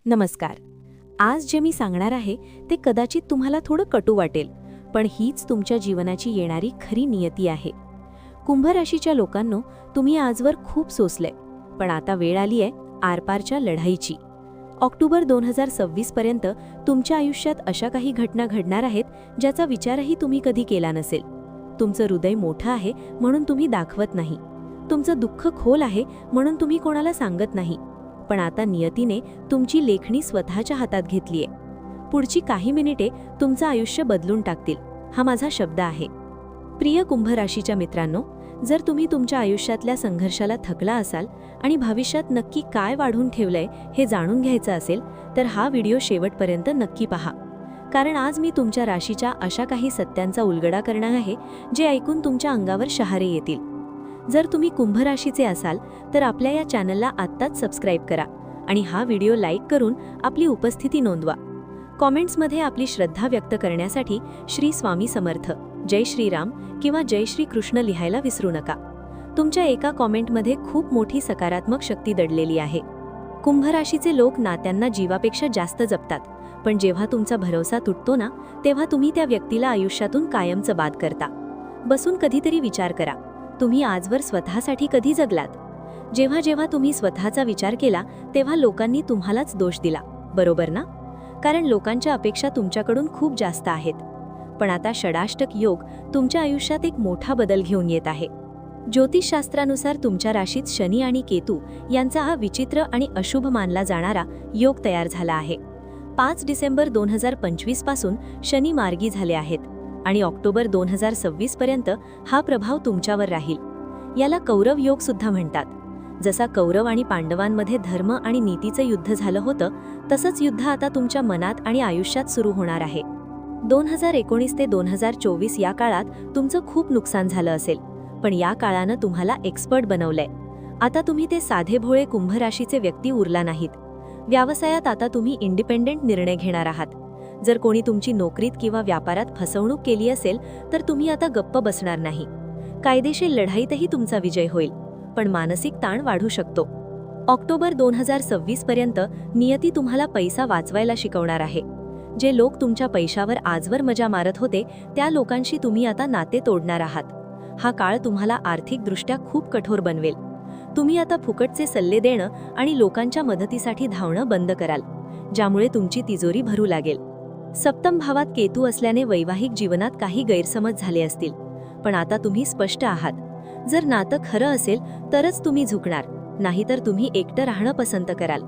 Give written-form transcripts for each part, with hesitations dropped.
नमस्कार. आज जे मी सांगणार आहे ते कदाचित तुम्हाला थोडं कटू वाटेल, पण हीच तुमच्या जीवनाची येणारी खरी नियती आहे. कुंभ राशीच्या लोकांनो, तुम्ही आजवर खूप सोसलंय, पण आता वेळ आली आहे आरपारच्या लढाईची. ऑक्टोबर 2026 पर्यंत तुमच्या आयुष्यात अशा काही घटना घडणार आहेत ज्याचा विचारही तुम्ही कधी केला नसेल. तुमचं हृदय मोठं आहे म्हणून तुम्ही दाखवत नाही. तुमचं दुःख खोल आहे म्हणून तुम्ही कोणाला सांगत नाही. पण आता नियतीने तुमची लेखणी स्वतःच्या हातात घेतलीये. पुढची काही मिनिटे तुमचं आयुष्य बदलून टाकतील, हा माझा शब्द आहे. प्रिय कुंभ राशीच्या मित्रांनो, जर तुम्ही तुमच्या आयुष्यातल्या संघर्षाला थकला असाल आणि भविष्यात नक्की काय वाढून ठेवलंय हे जाणून घ्यायचं असेल तर हा व्हिडिओ शेवटपर्यंत नक्की पहा. कारण आज मी तुमच्या राशीच्या अशा काही सत्यांचा उलगडा करणार आहे जे ऐकून तुमच्या अंगावर शहारे येतील. जर तुम्ही कुंभ राशीचे असाल तर आपल्या या चॅनलला आत्ताच सबस्क्राईब करा आणि हा व्हिडिओ लाईक करून आपली उपस्थिती नोंदवा. कॉमेंट्समध्ये आपली श्रद्धा व्यक्त करण्यासाठी श्री स्वामी समर्थ, जय श्रीराम किंवा जय श्री कृष्ण लिहायला विसरू नका. तुमच्या एका कॉमेंटमध्ये खूप मोठी सकारात्मक शक्ती दडलेली आहे. कुंभ राशीचे लोक नात्यांना जीवापेक्षा जास्त जपतात, पण जेव्हा तुमचा भरोसा तुटतो ना, तेव्हा तुम्ही त्या व्यक्तीला आयुष्यातून कायमचं बाद करता. बसून कधीतरी विचार करा, तुम्ही आजवर स्वतःसाठी कधी जगलात? जेव्हा जेव्हा तुम्ही स्वतःचा विचार केला तेव्हा लोकांनी तुम्हालाच दोष दिला, बरोबर ना? कारण लोकांच्या अपेक्षा तुमच्याकडून खूप जास्त आहेत. पण आता षडाष्टक योग तुमच्या आयुष्यात एक मोठा बदल घेऊन येत आहे. ज्योतिषशास्त्रानुसार तुमच्या राशीत शनी आणि केतू यांचा हा विचित्र आणि अशुभ मानला जाणारा योग तयार झाला आहे. 5 डिसेंबर 2025 पासून शनी मार्गी झाले आहेत आणि ऑक्टोबर 2026 पर्यंत हा प्रभाव तुमच्यावर राहील. याला कौरव योग सुद्धा म्हणतात. जसा कौरव आणि पांडवांमध्ये धर्म आणि नीतीचं युद्ध झालं होतं, तसंच युद्ध आता तुमच्या मनात आणि आयुष्यात सुरू होणार आहे. 2019 ते 2024 या काळात तुमचं खूप नुकसान झालं असेल, पण या काळानं तुम्हाला एक्सपर्ट बनवलंय. आता तुम्ही ते साधे भोळे कुंभ राशीचे व्यक्ती उरला नाहीत. व्यवसायात आता तुम्ही इंडिपेंडेंट निर्णय घेणार आहात. जर कोणी तुमची नोकरीत किंवा व्यापारात फसवणूक केली असेल तर तुम्ही आता गप्प बसणार नाही. कायदेशीर लढाईतही तुमचा विजय होईल, पण मानसिक ताण वाढू शकतो. ऑक्टोबर 2026 पर्यंत नियती तुम्हाला पैसा वाचवायला शिकवणार आहे. जे लोक तुमच्या पैशावर आजवर मजा मारत होते त्या लोकांशी तुम्ही आता नाते तोडणार आहात. हा काळ तुम्हाला आर्थिकदृष्ट्या खूप कठोर बनवेल. तुम्ही आता फुकटचे सल्ले देणं आणि लोकांच्या मदतीसाठी धावणं बंद कराल, ज्यामुळे तुमची तिजोरी भरू लागेल. सप्तम भावात केतू असल्याने वैवाहिक जीवनात काही गैरसमज झाले असतील, पण आता तुम्ही स्पष्ट आहात. जर नातं खरं असेल तरच तुम्ही झुकणार, नाहीतर तुम्ही एकटं राहणं पसंत कराल.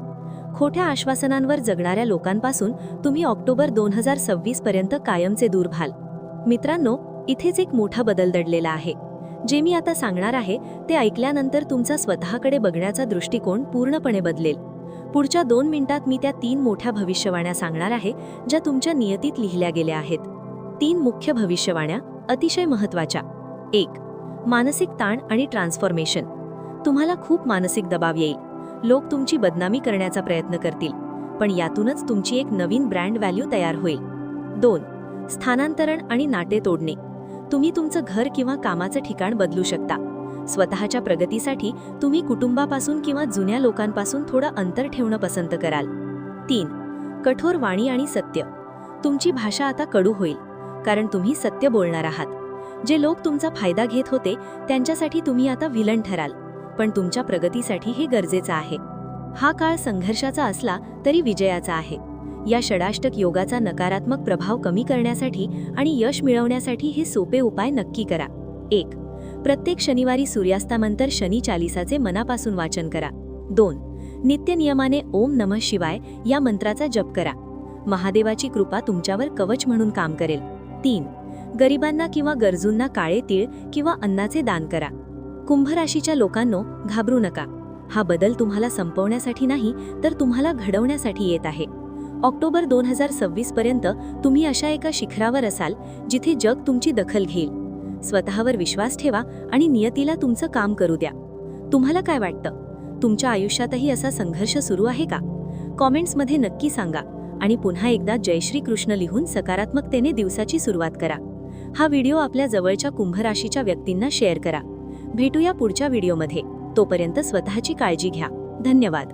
खोट्या आश्वासनांवर जगणाऱ्या लोकांपासून तुम्ही ऑक्टोबर 2026 पर्यंत कायमचे दूर व्हाल. मित्रांनो, इथेच एक मोठा बदल दडलेला आहे. जे मी आता सांगणार आहे ते ऐकल्यानंतर तुमचा स्वतःकडे बघण्याचा दृष्टिकोन पूर्णपणे बदलेल. पुढच्या 2 मिनिटात मी त्या 3 मोठ्या भविष्यवाण्या सांगणार आहे ज्या तुमच्या नियतीत लिहिल्या गेल्या आहेत. 3 मुख्य भविष्यवाण्या अतिशय महत्त्वाच्या. 1. मानसिक ताण आणि ट्रान्सफॉर्मेशन. तुम्हाला खूप मानसिक दबाव येईल. लोक तुमची बदनामी करण्याचा प्रयत्न करतील, पण यातूनच तुमची एक नवीन ब्रँड व्हॅल्यू तयार होईल. 2. स्थानांतरण आणि नाते तोडणे. तुम्ही तुमचं घर किंवा कामाचं ठिकाण बदलू शकता. स्वतःच्या प्रगतीसाठी तुम्ही कुटुंबापासून किंवा जुन्या लोकांपासून थोडं अंतर ठेवणं पसंत कराल. 3. कठोर वाणी आणि सत्य. तुमची भाषा आता कडू होईल, कारण तुम्ही सत्य बोलणार आहात. जे लोक तुमचा फायदा घेत होते त्यांच्यासाठी तुम्ही आता व्हिलन ठराल, पण तुमच्या प्रगतीसाठी हे गरजेचं आहे. हा काळ संघर्षाचा असला तरी विजयाचा आहे. या षडाष्टक योगाचा नकारात्मक प्रभाव कमी करण्यासाठी आणि यश मिळवण्यासाठी हे सोपे उपाय नक्की करा. 1. प्रत्येक शनिवारी सूर्यास्तानंतर शनी चालीसाचे मनापासून वाचन करा. 2. नित्य नियमाने ओम नमः शिवाय या मंत्राचा जप करा. महादेवाची कृपा तुमच्यावर कवच म्हणून काम करेल. 3. गरिबांना किंवा गरजूंना काळे तीळ किंवा अन्नाचे दान करा. कुंभ राशीच्या लोकांनो, घाबरू नका. हा बदल तुम्हाला संपवण्यासाठी नाही तर तुम्हाला घडवण्यासाठी येत आहे. ऑक्टोबर 2026 पर्यंत तुम्ही अशा एका शिखरावर असाल जिथे जग तुमची दखल घेईल. स्वतःवर विश्वास ठेवा आणि नियतीला तुमचं काम करू द्या. तुम्हाला काय वाटतं? तुमच्या आयुष्यातही असा संघर्ष सुरू आहे का? कॉमेंट्समध्ये नक्की सांगा आणि पुन्हा एकदा जय श्री कृष्ण लिहून सकारात्मकतेने दिवसाची सुरुवात करा. हा व्हिडिओ आपल्या जवळच्या कुंभ राशीच्या व्यक्तींना शेअर करा. भेटूया पुढच्या व्हिडिओमध्ये. तोपर्यंत स्वतःची काळजी घ्या. धन्यवाद.